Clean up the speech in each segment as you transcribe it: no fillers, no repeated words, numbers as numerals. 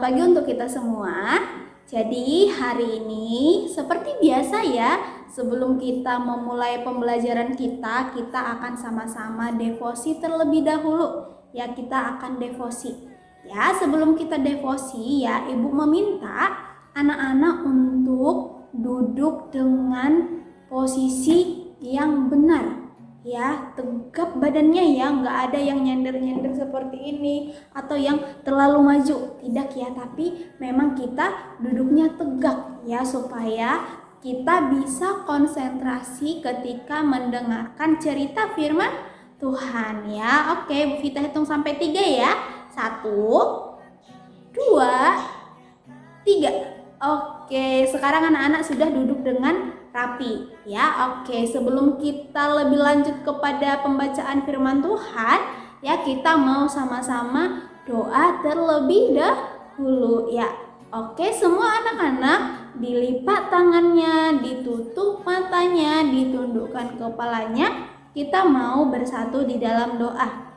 Selamat pagi untuk kita semua. Jadi hari ini seperti biasa ya, sebelum kita memulai pembelajaran kita akan sama-sama devosi terlebih dahulu. Ya, kita akan devosi. Ya, sebelum kita devosi ya, Ibu meminta anak-anak untuk duduk dengan posisi yang benar. Ya, tegap badannya ya, nggak ada yang nyender-nyender seperti ini atau yang terlalu maju, tidak ya, tapi memang kita duduknya tegak ya, supaya kita bisa konsentrasi ketika mendengarkan cerita firman Tuhan ya. Oke, Bu Vita hitung sampai 3 ya. 1, 2, 3. Oke, sekarang anak-anak sudah duduk dengan rapi ya. Oke, sebelum kita lebih lanjut kepada pembacaan firman Tuhan ya, kita mau sama-sama doa terlebih dahulu ya. Oke, semua anak-anak dilipat tangannya, ditutup matanya, ditundukkan kepalanya. Kita mau bersatu di dalam doa.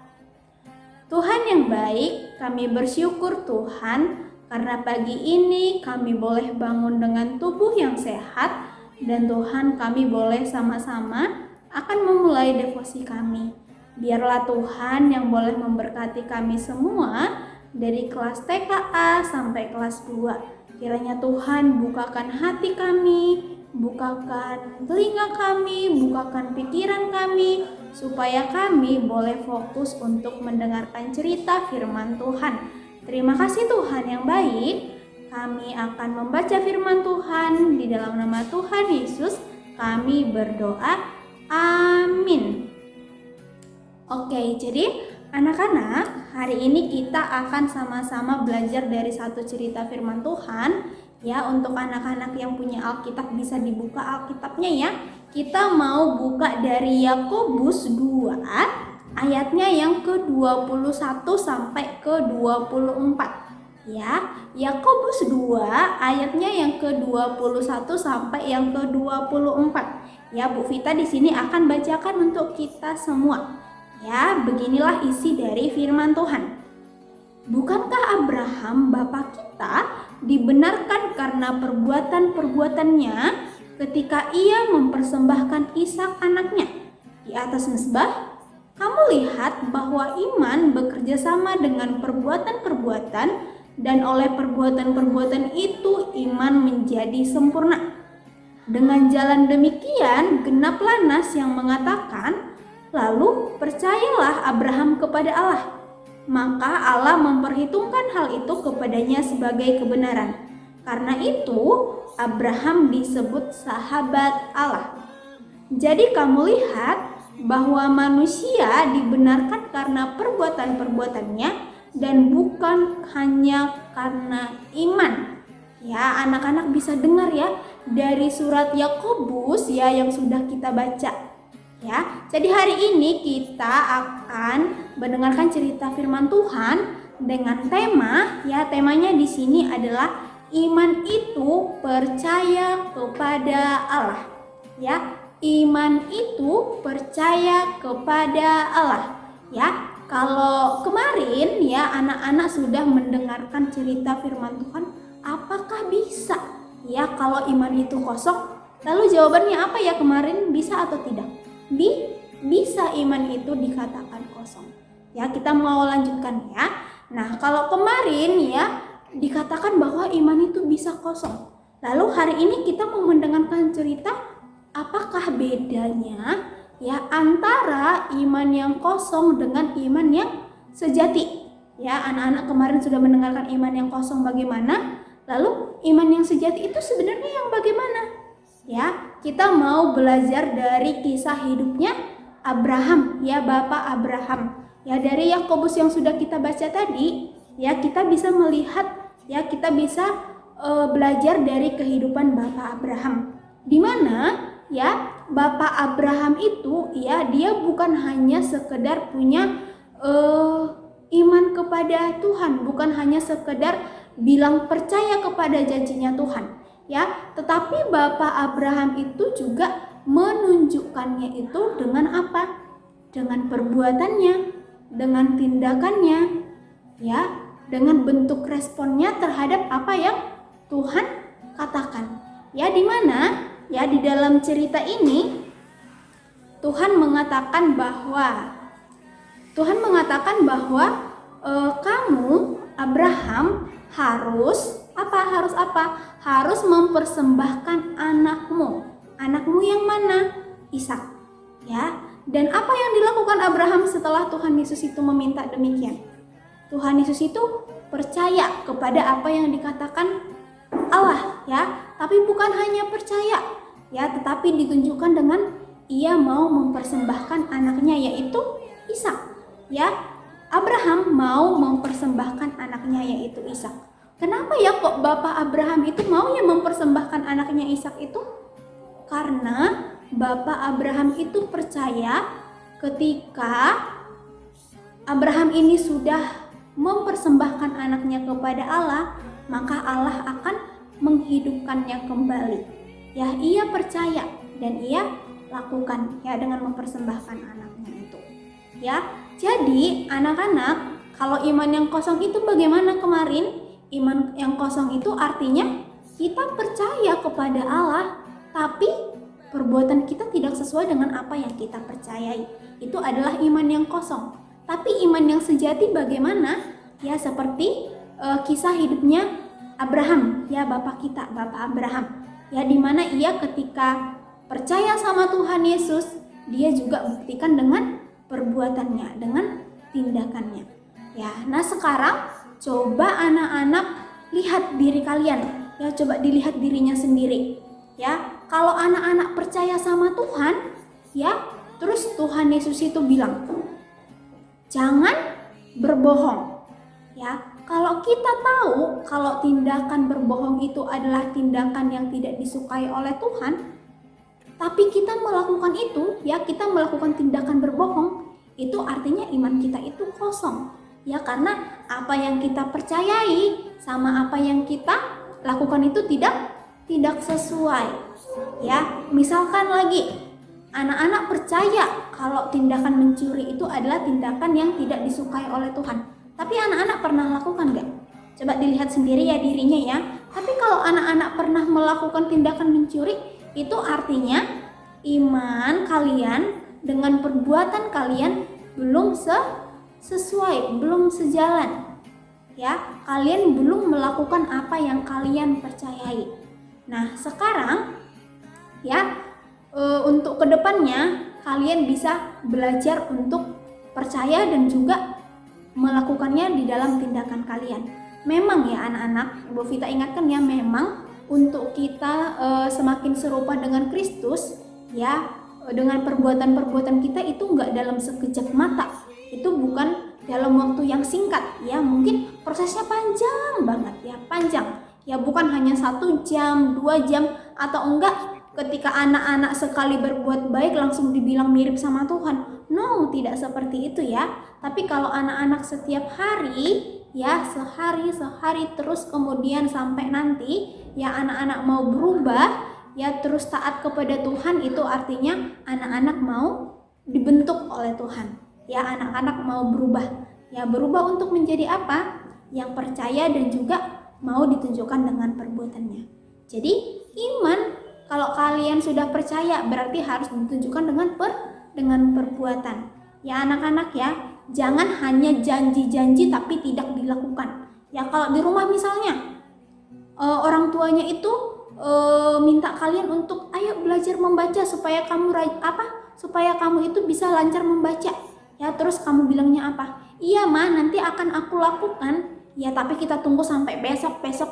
Tuhan yang baik, kami bersyukur Tuhan karena pagi ini kami boleh bangun dengan tubuh yang sehat. Dan Tuhan, kami boleh sama-sama akan memulai devosi kami. Biarlah Tuhan yang boleh memberkati kami semua dari kelas TKA sampai kelas 2. Kiranya Tuhan bukakan hati kami, bukakan telinga kami, bukakan pikiran kami, supaya kami boleh fokus untuk mendengarkan cerita firman Tuhan. Terima kasih Tuhan yang baik. Kami akan membaca firman Tuhan di dalam nama Tuhan Yesus. Kami berdoa. Amin. Oke, jadi anak-anak, hari ini kita akan sama-sama belajar dari satu cerita firman Tuhan. Ya, untuk anak-anak yang punya Alkitab bisa dibuka Alkitabnya ya. Kita mau buka dari Yakobus 2 ayatnya yang ke-21 sampai ke-24. Ya, Yakobus 2 ayatnya yang ke-21 sampai yang ke-24. Ya, Bu Vita di sini akan bacakan untuk kita semua. Ya, beginilah isi dari firman Tuhan. Bukankah Abraham bapa kita dibenarkan karena perbuatan-perbuatannya ketika ia mempersembahkan Ishak anaknya di atas mezbah? Kamu lihat bahwa iman bekerja sama dengan perbuatan-perbuatan, dan oleh perbuatan-perbuatan itu iman menjadi sempurna. Dengan jalan demikian genaplah nas yang mengatakan, lalu percayalah Abraham kepada Allah, maka Allah memperhitungkan hal itu kepadanya sebagai kebenaran. Karena itu Abraham disebut sahabat Allah. Jadi kamu lihat bahwa manusia dibenarkan karena perbuatan-perbuatannya dan bukan hanya karena iman. Ya, anak-anak bisa dengar ya dari surat Yakobus ya yang sudah kita baca. Ya, jadi hari ini kita akan mendengarkan cerita firman Tuhan dengan tema ya, temanya di sini adalah iman itu percaya kepada Allah. Ya, iman itu percaya kepada Allah. Ya, kalau kemarin ya anak-anak sudah mendengarkan cerita firman Tuhan, apakah bisa ya kalau iman itu kosong? Lalu jawabannya apa ya kemarin, bisa atau tidak? Bisa iman itu dikatakan kosong. Ya, kita mau lanjutkan ya. Nah, kalau kemarin ya dikatakan bahwa iman itu bisa kosong. Lalu hari ini kita mau mendengarkan cerita apakah bedanya ya antara iman yang kosong dengan iman yang sejati. Ya, anak-anak kemarin sudah mendengarkan iman yang kosong bagaimana, lalu iman yang sejati itu sebenarnya yang bagaimana? Ya, kita mau belajar dari kisah hidupnya Abraham, ya, Bapak Abraham. Ya, dari Yakobus yang sudah kita baca tadi, ya kita bisa melihat, ya kita bisa belajar dari kehidupan Bapak Abraham. Di mana ya Bapak Abraham itu ya dia bukan hanya sekedar punya iman kepada Tuhan, bukan hanya sekedar bilang percaya kepada janjinya Tuhan ya, tetapi Bapak Abraham itu juga menunjukkannya itu dengan apa? Dengan perbuatannya, dengan tindakannya ya. dengan bentuk responnya terhadap apa yang Tuhan katakan. Ya, di mana ya di dalam cerita ini Tuhan mengatakan bahwa kamu Abraham harus apa? Harus mempersembahkan anakmu yang mana? Ishak. Ya. Dan apa yang dilakukan Abraham setelah Tuhan Yesus itu meminta demikian? Tuhan Yesus itu percaya kepada apa yang dikatakan Allah, ya. Tapi bukan hanya percaya, ya, tetapi ditunjukkan dengan ia mau mempersembahkan anaknya yaitu Ishak, ya. Abraham mau mempersembahkan anaknya yaitu Ishak. Kenapa ya kok Bapak Abraham itu maunya mempersembahkan anaknya Ishak itu? Karena Bapak Abraham itu percaya ketika Abraham ini sudah mempersembahkan anaknya kepada Allah, maka Allah akan menghidupkannya kembali. Ya, ia percaya dan ia lakukan ya dengan mempersembahkan anaknya itu. Ya, jadi anak-anak, kalau iman yang kosong itu bagaimana kemarin? Iman yang kosong itu artinya kita percaya kepada Allah, tapi perbuatan kita tidak sesuai dengan apa yang kita percayai. Itu adalah iman yang kosong. Tapi iman yang sejati bagaimana? Ya, seperti kisah hidupnya Abraham, ya, bapak kita, Bapak Abraham. Ya, di mana ia ketika percaya sama Tuhan Yesus, dia juga buktikan dengan perbuatannya, dengan tindakannya. Ya, nah sekarang coba anak-anak lihat diri kalian, ya, coba dilihat dirinya sendiri. Ya, kalau anak-anak percaya sama Tuhan, ya, terus Tuhan Yesus itu bilang, jangan berbohong. Ya, kalau kita tahu kalau tindakan berbohong itu adalah tindakan yang tidak disukai oleh Tuhan, tapi kita melakukan itu, ya, kita melakukan tindakan berbohong, itu artinya iman kita itu kosong. Ya, karena apa yang kita percayai sama apa yang kita lakukan itu tidak sesuai. Ya, misalkan lagi anak-anak percaya kalau tindakan mencuri itu adalah tindakan yang tidak disukai oleh Tuhan. Tapi anak-anak pernah lakukan gak? Coba dilihat sendiri ya dirinya ya. Tapi kalau anak-anak pernah melakukan tindakan mencuri, itu artinya iman kalian dengan perbuatan kalian belum sesuai, belum sejalan. Ya, kalian belum melakukan apa yang kalian percayai. Nah, sekarang ya, untuk kedepannya kalian bisa belajar untuk percaya dan juga melakukannya di dalam tindakan kalian. Memang ya anak-anak, Ibu Vita ingatkan ya, memang untuk kita semakin serupa dengan Kristus, ya, dengan perbuatan-perbuatan kita itu enggak dalam sekejap mata. Itu bukan dalam waktu yang singkat, ya, mungkin prosesnya panjang banget, ya, panjang. Ya, bukan hanya 1 jam, 2 jam, atau enggak ketika anak-anak sekali berbuat baik langsung dibilang mirip sama Tuhan. No, tidak seperti itu ya. Tapi kalau anak-anak setiap hari, ya, sehari terus kemudian sampai nanti, ya, anak-anak mau berubah, ya, terus taat kepada Tuhan, itu artinya anak-anak mau dibentuk oleh Tuhan. Ya, anak-anak mau berubah. Ya, berubah untuk menjadi apa? Yang percaya dan juga mau ditunjukkan dengan perbuatannya. Jadi, iman kalau kalian sudah percaya berarti harus ditunjukkan dengan perbuatan. Ya anak-anak ya, jangan hanya janji-janji tapi tidak dilakukan. Ya, kalau di rumah misalnya orang tuanya itu minta kalian untuk ayo belajar membaca supaya kamu itu bisa lancar membaca. Ya, terus kamu bilangnya apa? Iya Ma, nanti akan aku lakukan. Ya, tapi kita tunggu sampai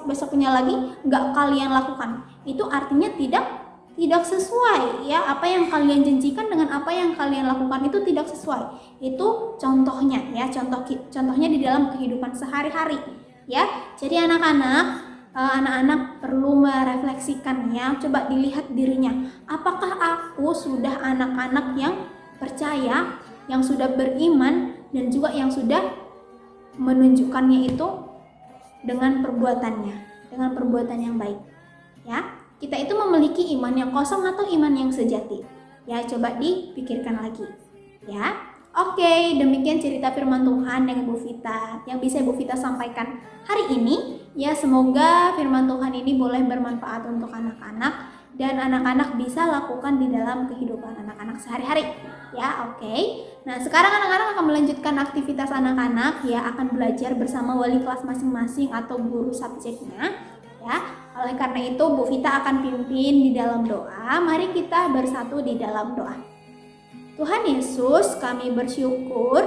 besoknya lagi nggak kalian lakukan. Itu artinya tidak sesuai, ya. Apa yang kalian janjikan dengan apa yang kalian lakukan itu tidak sesuai. Itu contohnya ya, contohnya di dalam kehidupan sehari-hari, ya. Jadi anak-anak perlu merefleksikan ya, coba dilihat dirinya. Apakah aku sudah anak-anak yang percaya, yang sudah beriman dan juga yang sudah menunjukkannya itu dengan perbuatannya, dengan perbuatan yang baik. Ya, kita itu memiliki iman yang kosong atau iman yang sejati. Ya, coba dipikirkan lagi. Ya, Oke, demikian cerita firman Tuhan yang Ibu Vita, yang bisa Ibu Vita sampaikan hari ini. Ya, semoga firman Tuhan ini boleh bermanfaat untuk anak-anak dan anak-anak bisa lakukan di dalam kehidupan anak-anak sehari-hari. Ya, oke. Nah, sekarang anak-anak akan melanjutkan aktivitas anak-anak, ya, akan belajar bersama wali kelas masing-masing atau guru subjeknya. Ya, oleh karena itu Bu Vita akan pimpin di dalam doa. Mari kita bersatu di dalam doa. Tuhan Yesus, kami bersyukur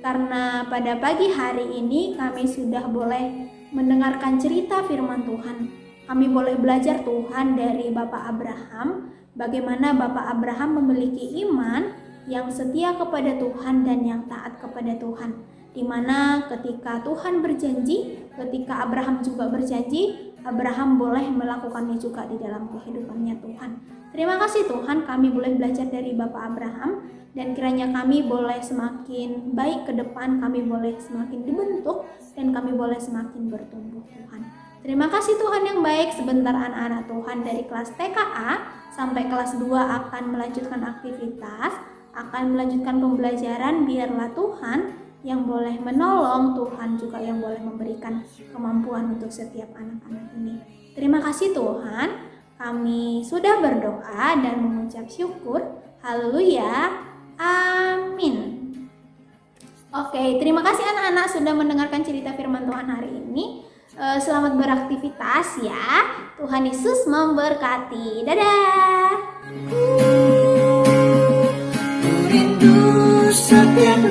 karena pada pagi hari ini kami sudah boleh mendengarkan cerita firman Tuhan. Kami boleh belajar Tuhan dari Bapak Abraham, bagaimana Bapak Abraham memiliki iman yang setia kepada Tuhan dan yang taat kepada Tuhan. Di mana ketika Tuhan berjanji, ketika Abraham juga berjanji, Abraham boleh melakukannya juga di dalam kehidupannya Tuhan. Terima kasih Tuhan, kami boleh belajar dari Bapak Abraham dan kiranya kami boleh semakin baik ke depan, kami boleh semakin dibentuk dan kami boleh semakin bertumbuh Tuhan. Terima kasih Tuhan yang baik. Sebentar anak-anak Tuhan dari kelas TKA sampai kelas 2 akan melanjutkan aktivitas, akan melanjutkan pembelajaran. Biarlah Tuhan yang boleh menolong, Tuhan juga yang boleh memberikan kemampuan untuk setiap anak-anak ini. Terima kasih Tuhan. Kami sudah berdoa dan mengucap syukur. Haleluya. Amin. Oke, terima kasih anak-anak sudah mendengarkan cerita firman Tuhan hari ini. Selamat beraktivitas ya. Tuhan Yesus memberkati. Dadah. Rindu setiap